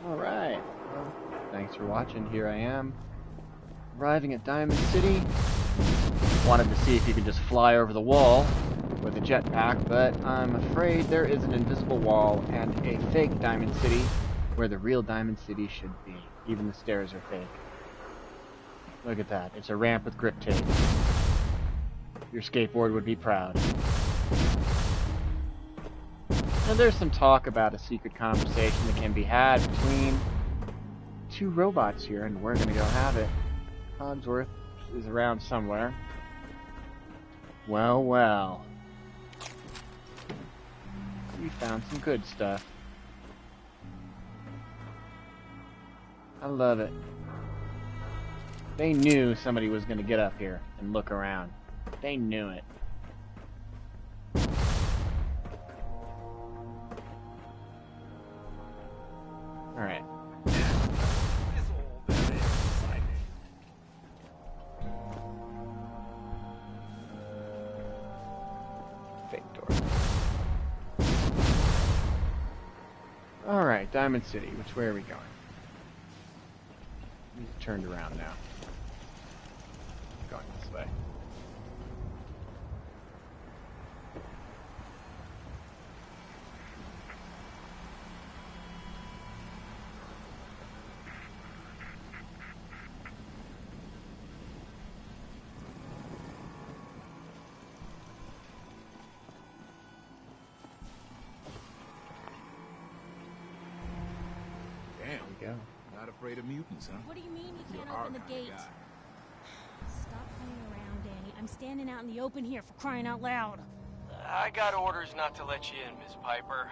Alright, well, thanks for watching. Here I am, arriving at Diamond City. Wanted to see if you could just fly over the wall with a jetpack, but I'm afraid there is an invisible wall and a fake Diamond City where the real Diamond City should be. Even the stairs are fake. Look at that, it's a ramp with grip tape. Your skateboard would be proud. Now there's some talk about a secret conversation that can be had between two robots here, and we're gonna go have it. Cogsworth is around somewhere. Well, well. We found some good stuff. I love it. They knew somebody was gonna get up here and look around. They knew it. Alright. Fake door. Alright, Diamond City. Which way are we going? He's turned around now. Going this way. Go. Not afraid of mutants, huh? What do you mean you can't open the gate? Stop playing around, Danny. I'm standing out in the open here for crying out loud. I got orders not to let you in, Miss Piper.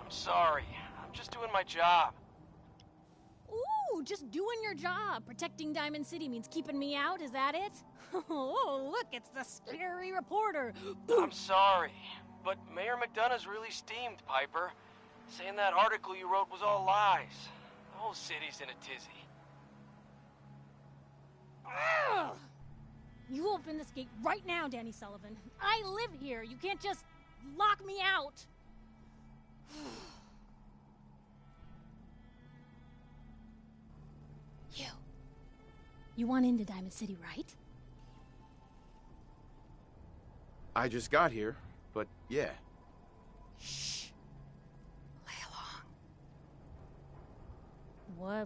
I'm sorry. I'm just doing my job. Ooh, just doing your job. Protecting Diamond City means keeping me out, is that it? Oh, look, it's the scary reporter. I'm sorry, but Mayor McDonough's really steamed, Piper. Saying that article you wrote was all lies. The whole city's in a tizzy. Ugh! You open this gate right now, Danny Sullivan. I live here. You can't just lock me out. You want into Diamond City, right? I just got here, but yeah. Shh.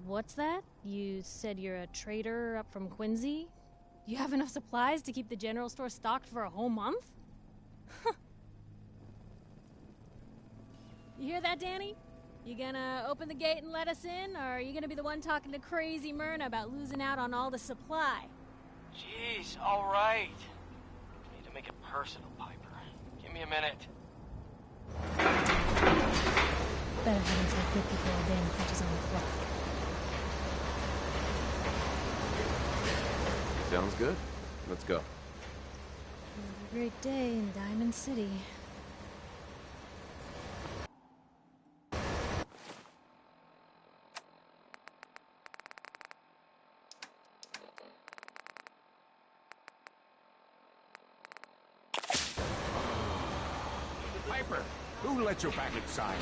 What's that? You said you're a trader up from Quincy? You have enough supplies to keep the general store stocked for a whole month? You hear that, Danny? You gonna open the gate and let us in, or are you gonna be the one talking to crazy Myrna about losing out on all the supply? Jeez, all right. Need to make it personal, Piper. Give me a minute. Better heavens get good before Danny catches on the clock. Sounds good. Let's go. Another great day in Diamond City. Piper, who let you back inside?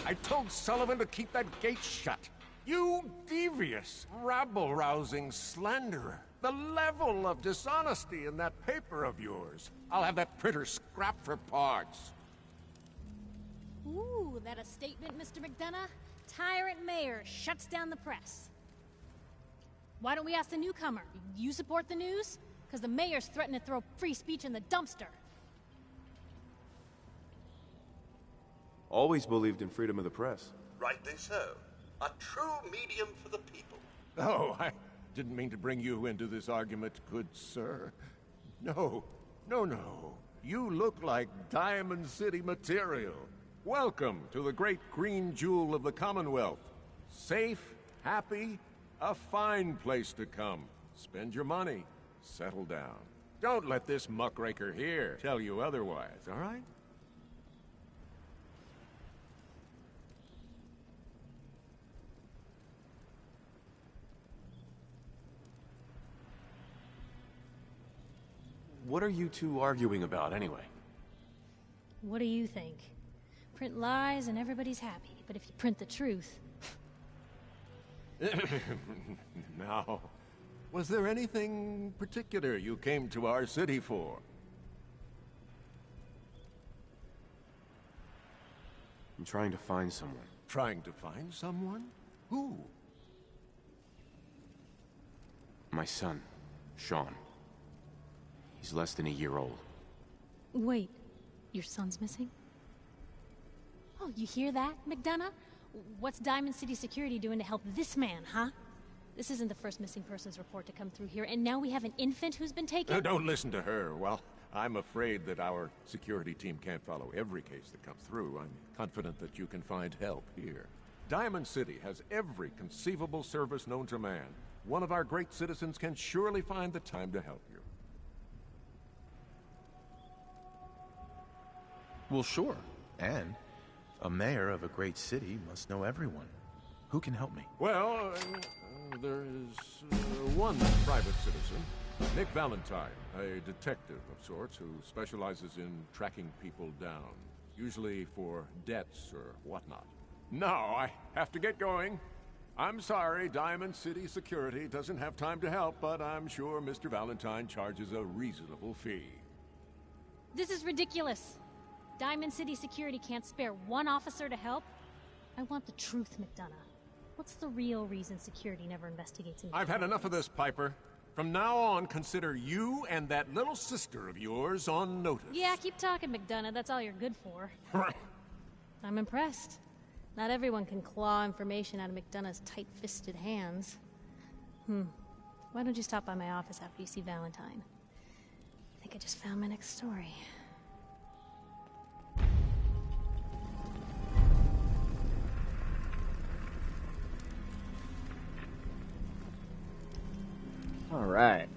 I told Sullivan to keep that gate shut. You devious, rabble-rousing slanderer. The level of dishonesty in that paper of yours. I'll have that printer scrapped for parts. Ooh, that a statement, Mr. McDonough? Tyrant mayor shuts down the press. Why don't we ask the newcomer? You support the news? Because the mayor's threatened to throw free speech in the dumpster. Always believed in freedom of the press. Rightly so. A true medium for the people. Oh, I didn't mean to bring you into this argument, good sir. No. You look like Diamond City material. Welcome to the great green jewel of the Commonwealth. Safe, happy, a fine place to come. Spend your money, settle down. Don't let this muckraker here tell you otherwise, all right? What are you two arguing about, anyway? What do you think? Print lies and everybody's happy, but if you print the truth... Now, was there anything particular you came to our city for? I'm trying to find someone. Trying to find someone? Who? My son, Sean. He's less than a year old. Wait, your son's missing? Oh, you hear that, McDonough? What's Diamond City Security doing to help this man, huh? This isn't the first missing persons report to come through here, and now we have an infant who's been taken? Don't listen to her. Well, I'm afraid that our security team can't follow every case that comes through. I'm confident that you can find help here. Diamond City has every conceivable service known to man. One of our great citizens can surely find the time to help you. Well, sure. And a mayor of a great city must know everyone. Who can help me? Well, there is one private citizen, Nick Valentine, a detective of sorts who specializes in tracking people down, usually for debts or whatnot. Now, I have to get going. I'm sorry, Diamond City Security doesn't have time to help, but I'm sure Mr. Valentine charges a reasonable fee. This is ridiculous. Diamond City Security can't spare one officer to help? I want the truth, McDonough. What's the real reason security never investigates I've had enough of this, Piper. From now on, consider you and that little sister of yours on notice. Yeah, keep talking, McDonough. That's all you're good for. I'm impressed. Not everyone can claw information out of McDonough's tight-fisted hands. Why don't you stop by my office after you see Valentine? I think I just found my next story. All right.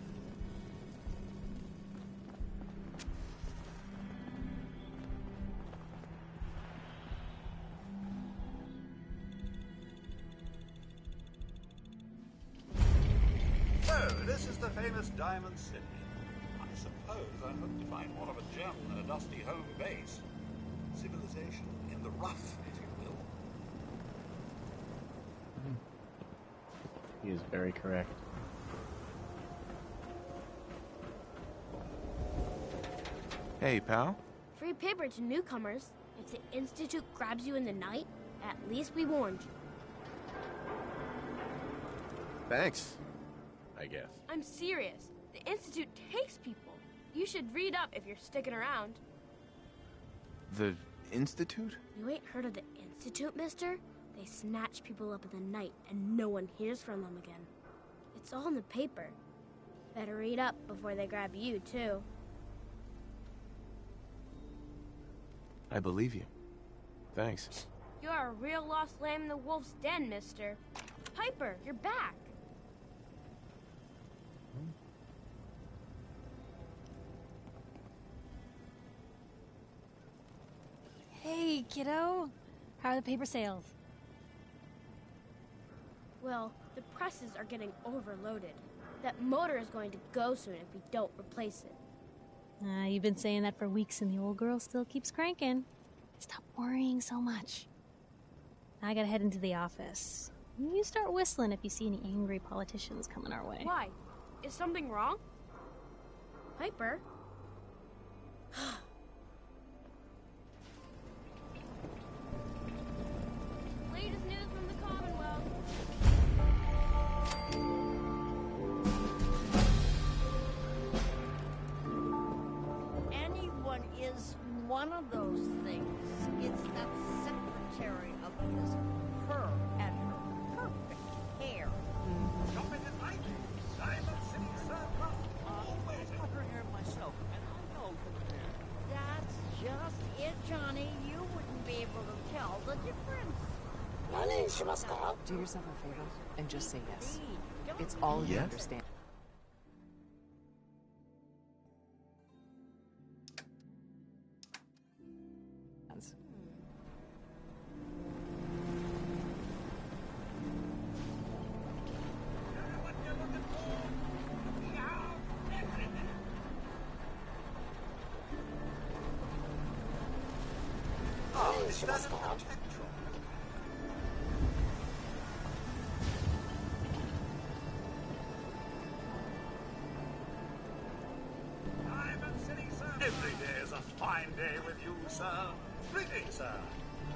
So, this is the famous Diamond City. I suppose I hope to find more of a gem than a dusty home base. Civilization in the rough, if you will. He is very correct. Hey, pal. Free paper to newcomers. If the Institute grabs you in the night, at least we warned you. Thanks, I guess. I'm serious. The Institute takes people. You should read up if you're sticking around. The Institute? You ain't heard of the Institute, mister? They snatch people up in the night and no one hears from them again. It's all in the paper. Better read up before they grab you, too. I believe you. Thanks. You're a real lost lamb in the wolf's den, mister. Piper, you're back. Hey, kiddo. How are the paper sales? Well, the presses are getting overloaded. That motor is going to go soon if we don't replace it. You've been saying that for weeks and the old girl still keeps cranking. Stop worrying so much. I gotta head into the office. You start whistling if you see any angry politicians coming our way. Why? Is something wrong? Piper? Latest news from the Commonwealth. Anyone is one of those things. It's that secretary of his, her and her perfect hair. Shopping at night? Diamond City Surplus. Always I got her hair myself, and I know her hair. That's just it, Johnny. You wouldn't be able to tell the difference. Do yourself a favor and just say yes. It's all you understand. fine day with you, sir. Greetings, sir.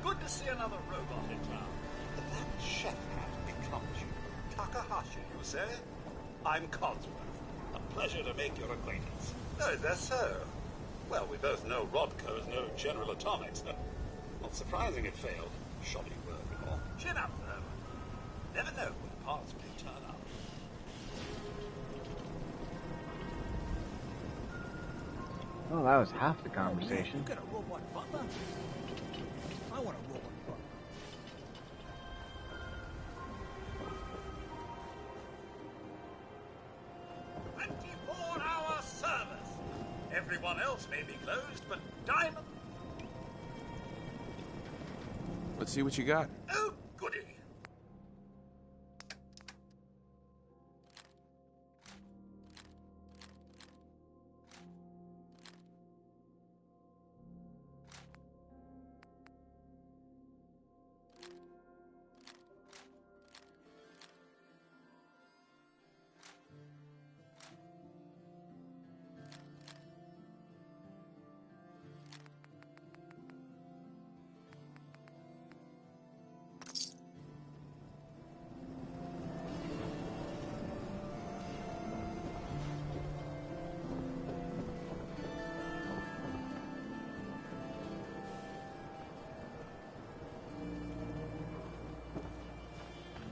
Good to see another robot in town. That chef hat becomes you. Takahashi, you say? I'm Codsworth. A pleasure to make your acquaintance. Oh, is that so? Well, we both know Rodco is no General Atomics. Not surprising it failed. Shoddy work and all. Chin up, though. Never know when parts may turn up. Well, that was half the conversation. You got a robot butler? I want a robot butler. Everyone else may be closed, but Diamond... Let's see what you got. Oh, goody.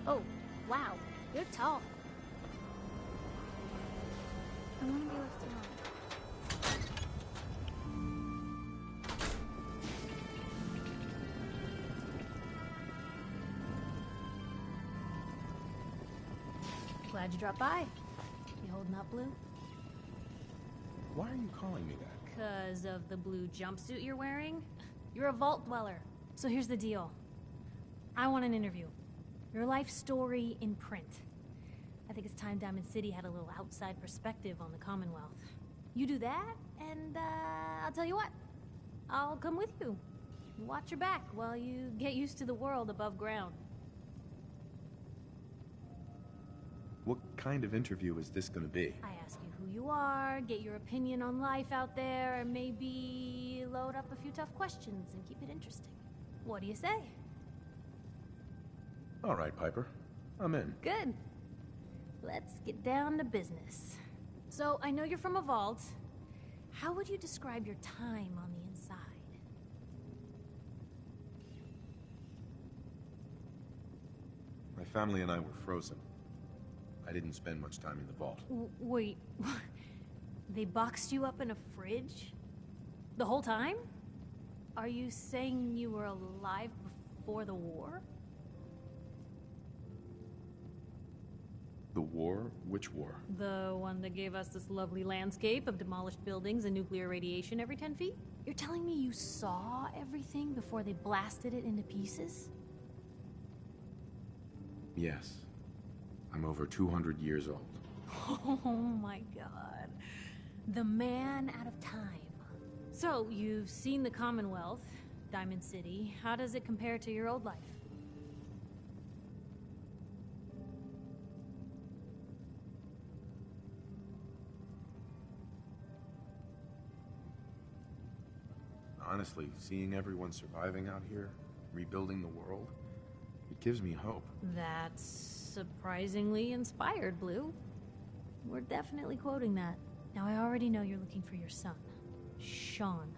Oh, wow. You're tall. I want to be lifted on. Glad you dropped by. You holding up, Blue? Why are you calling me that? Because of the blue jumpsuit you're wearing? You're a vault dweller. So here's the deal. I want an interview. Your life story in print. I think it's time Diamond City had a little outside perspective on the Commonwealth. You do that, and I'll tell you what. I'll come with you. Watch your back while you get used to the world above ground. What kind of interview is this going to be? I ask you who you are, get your opinion on life out there, and maybe load up a few tough questions and keep it interesting. What do you say? All right, Piper. I'm in. Good. Let's get down to business. So, I know you're from a vault. How would you describe your time on the inside? My family and I were frozen. I didn't spend much time in the vault. Wait, they boxed you up in a fridge? The whole time? Are you saying you were alive before the war? The war? Which war? The one that gave us this lovely landscape of demolished buildings and nuclear radiation every 10 feet? You're telling me you saw everything before they blasted it into pieces? Yes. I'm over 200 years old. Oh my god. The man out of time. So, you've seen the Commonwealth, Diamond City. How does it compare to your old life? Honestly, seeing everyone surviving out here, rebuilding the world, it gives me hope. That's surprisingly inspired, Blue. We're definitely quoting that. Now, I already know you're looking for your son, Sean.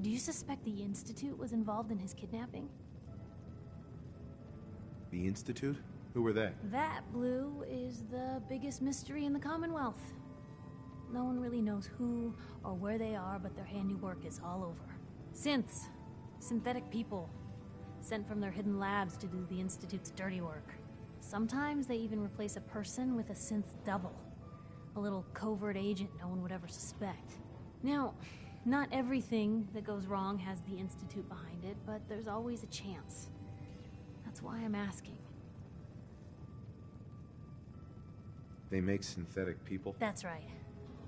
Do you suspect the Institute was involved in his kidnapping? The Institute? Who were they? That, Blue, is the biggest mystery in the Commonwealth. No one really knows who or where they are, but their handiwork is all over. Synths. Synthetic people. Sent from their hidden labs to do the Institute's dirty work. Sometimes they even replace a person with a synth double. A little covert agent no one would ever suspect. Now, not everything that goes wrong has the Institute behind it, but there's always a chance. That's why I'm asking. They make synthetic people? That's right.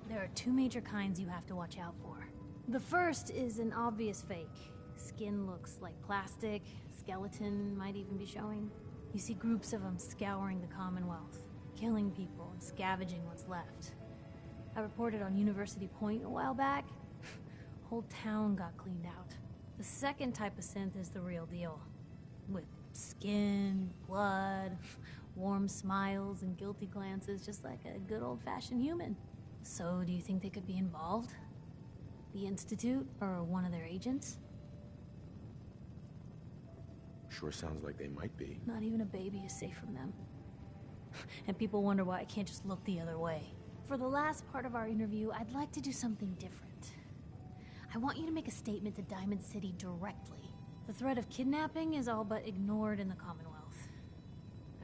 There are two major kinds you have to watch out for. The first is an obvious fake. Skin looks like plastic, skeleton might even be showing. You see groups of them scouring the Commonwealth, killing people and scavenging what's left. I reported on University Point a while back. whole town got cleaned out. The second type of synth is the real deal. With skin, blood, warm smiles, and guilty glances, just like a good old-fashioned human. So, do you think they could be involved? The Institute, or one of their agents? Sure sounds like they might be. Not even a baby is safe from them. And people wonder why I can't just look the other way. For the last part of our interview, I'd like to do something different. I want you to make a statement to Diamond City directly. The threat of kidnapping is all but ignored in the Commonwealth.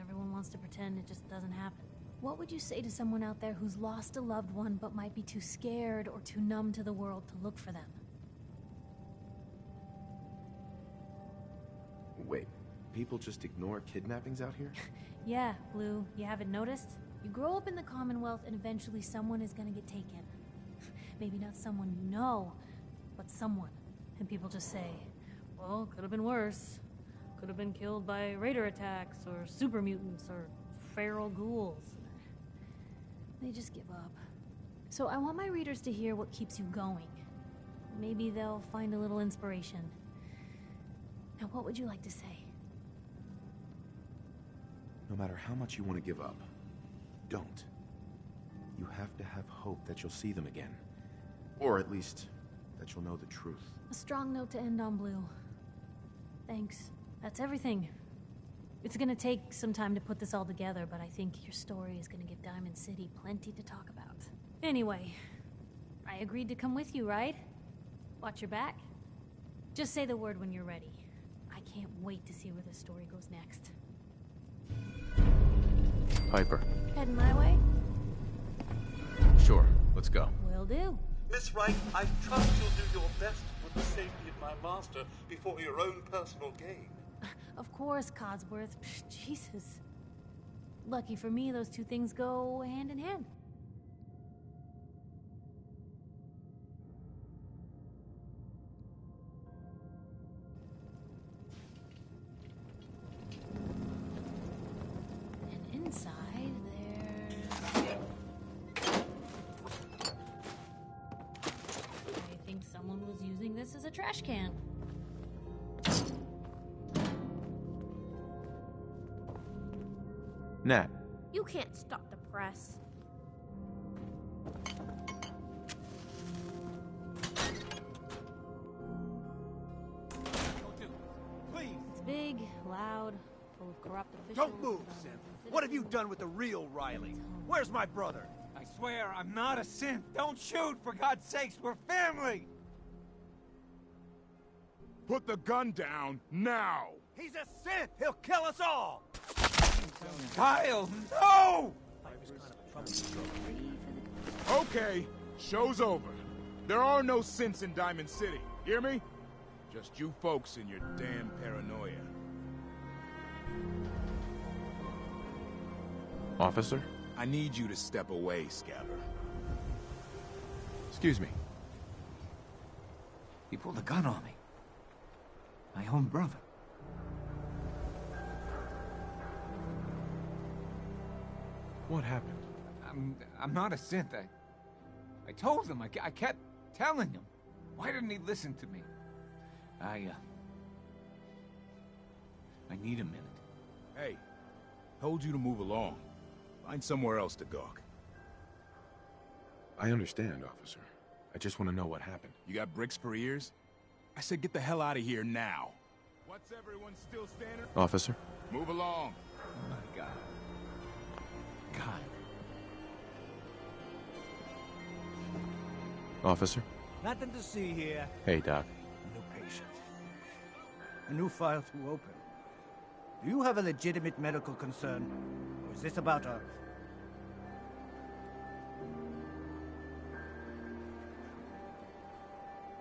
Everyone wants to pretend it just doesn't happen. What would you say to someone out there who's lost a loved one but might be too scared or too numb to the world to look for them? Wait, people just ignore kidnappings out here? Yeah, Blue, you haven't noticed? You grow up in the Commonwealth and eventually someone is gonna get taken. Maybe not someone you know, but someone. And people just say, well, could have been worse. Could have been killed by raider attacks, or super mutants, or feral ghouls. They just give up. So I want my readers to hear what keeps you going. Maybe they'll find a little inspiration. Now, what would you like to say? No matter how much you want to give up, don't. You have to have hope that you'll see them again. Or at least, that you'll know the truth. A strong note to end on, Blue. Thanks. That's everything. It's gonna take some time to put this all together, but I think your story is gonna give Diamond City plenty to talk about. Anyway, I agreed to come with you, right? Watch your back. Just say the word when you're ready. I can't wait to see where this story goes next. Piper. Heading my way? Sure, let's go. Will do. Miss Wright, I trust you'll do your best for the safety of my master before your own personal gain. Of course, Codsworth. Jesus. Lucky for me, those two things go hand in hand. And inside, there's... I think someone was using this as a trash can. Nat. You can't stop the press. Please. It's big, loud, full of corrupt officials. Don't move, Synth. What have you done with the real Riley? Where's my brother? I swear, I'm not a synth. Don't shoot, for God's sakes. We're family. Put the gun down, now! He's a synth! He'll kill us all! Kyle, no! Okay, show's over. There are no synths in Diamond City, hear me? Just you folks and your damn paranoia. Officer? I need you to step away, Scabber. Excuse me. He pulled a gun on me. My own brother. What happened? I'm not a synth. I told him. I kept telling him. Why didn't he listen to me? I need a minute. Hey, told you to move along. Find somewhere else to gawk. I understand, officer. I just want to know what happened. You got bricks for ears? I said get the hell out of here now. What's everyone still standing? Officer? Move along. Oh my God. God. Officer? Nothing to see here. Hey, Doc. No patient. A new file to open. Do you have a legitimate medical concern? Or is this about a...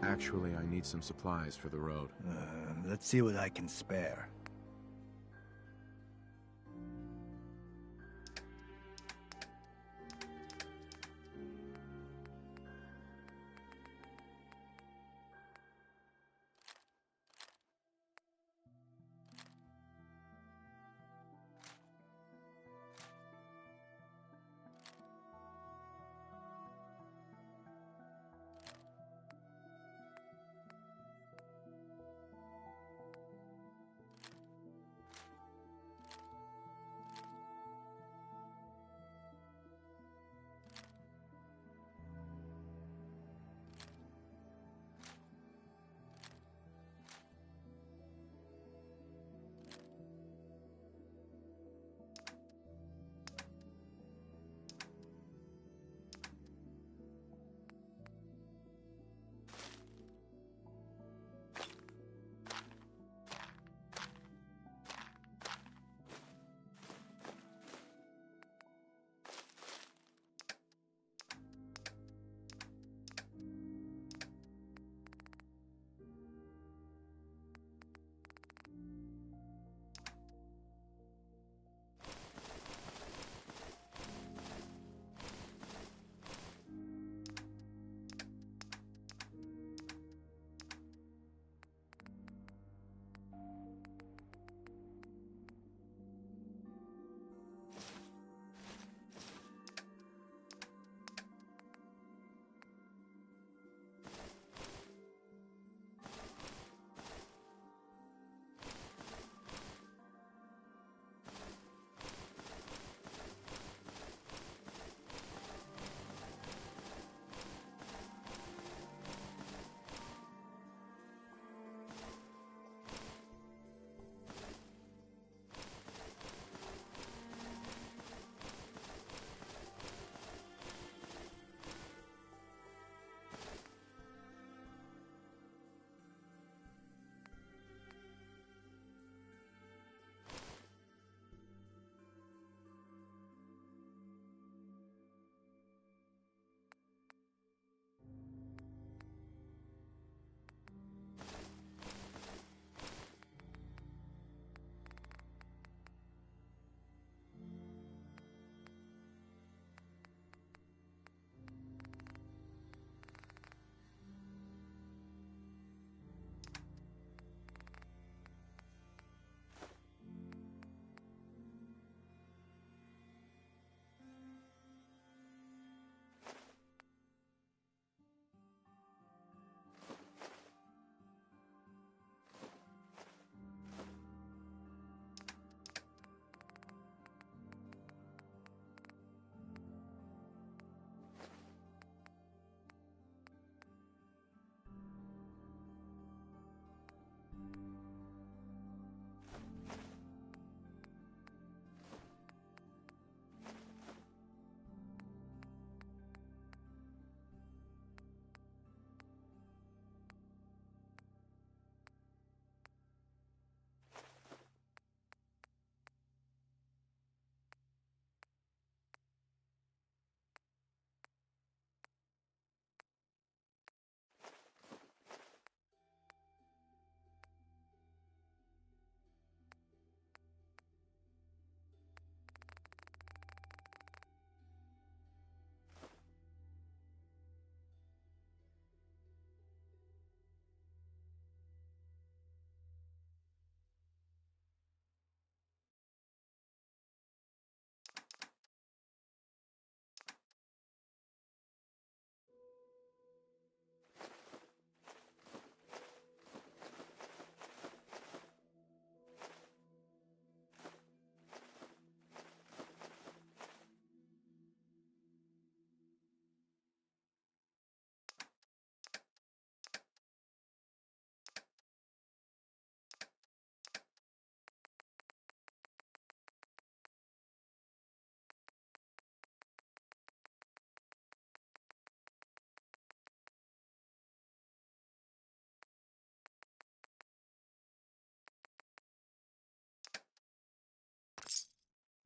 Actually, I need some supplies for the road. Let's see what I can spare.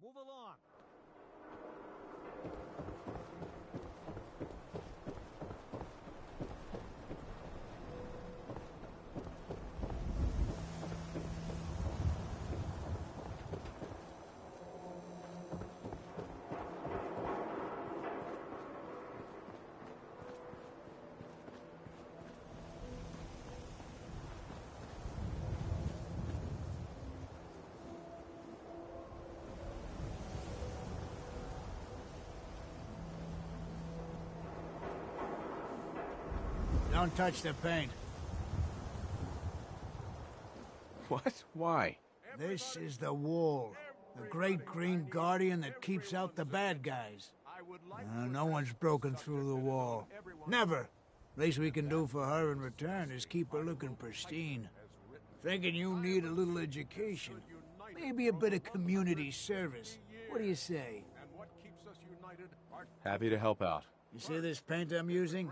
Move along. Don't touch the paint. What? Why? This is the Wall. The great green guardian that keeps out the bad guys. No one's broken through the Wall. Never. Least we can do for her in return is keep her looking pristine. Thinking you need a little education. Maybe a bit of community service. What do you say? Happy to help out. You see this paint I'm using?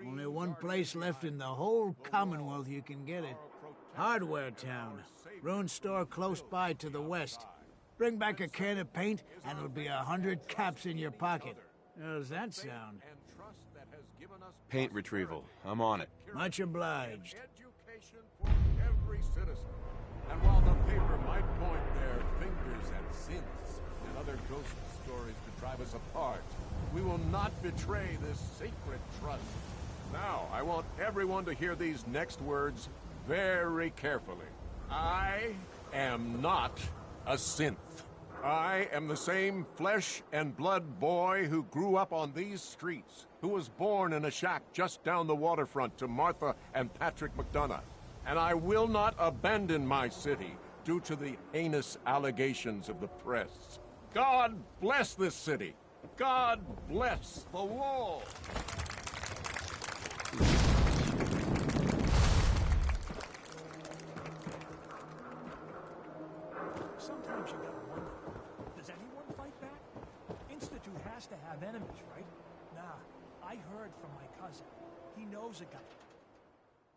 Only one place left in the whole Commonwealth you can get it. Hardware Town. Ruined store close by to the west. Bring back a can of paint, and it'll be 100 caps in your pocket. How does that sound? Paint retrieval. I'm on it. Much obliged. Every citizen. And while the paper might point their fingers at synths and other ghost stories to drive us apart, we will not betray this sacred trust. Now, I want everyone to hear these next words very carefully. I am not a synth. I am the same flesh and blood boy who grew up on these streets, who was born in a shack just down the waterfront to Martha and Patrick McDonough. And I will not abandon my city due to the heinous allegations of the press. God bless this city. God bless the Wall. Sometimes you gotta wonder, does anyone fight back? Institute has to have enemies, right? Nah, I heard from my cousin. He knows a guy.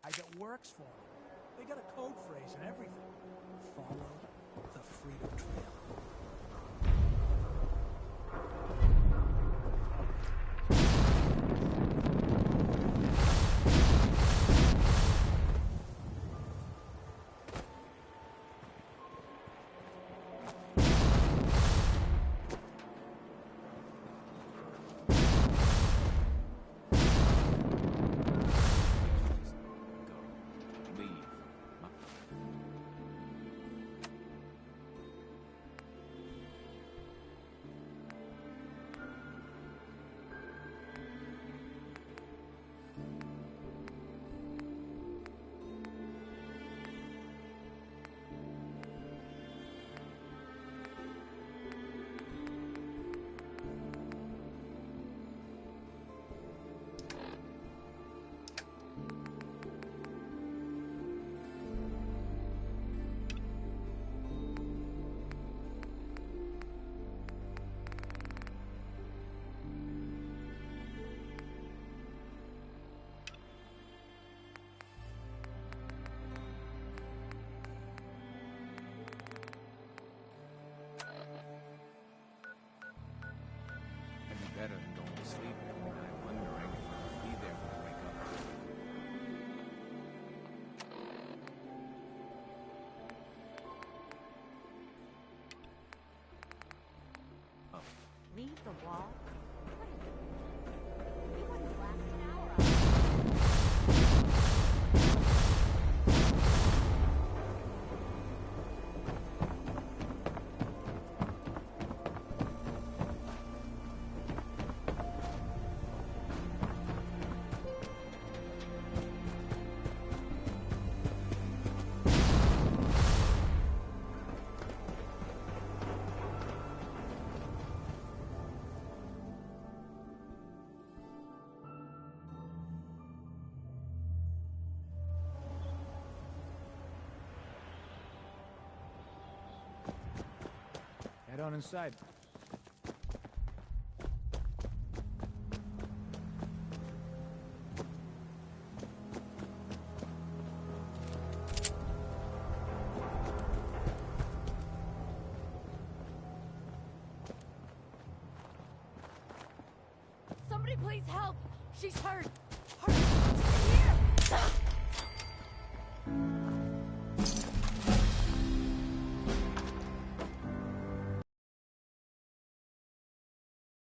I got works for him. They got a code phrase and everything. Follow the Freedom Trail. Better than going to sleep every night wondering if I'll be there when I wake up. Oh. Leave the Wall? We wouldn't last an hour. Head on inside. Somebody's help! She's hurt! Hurry! Here!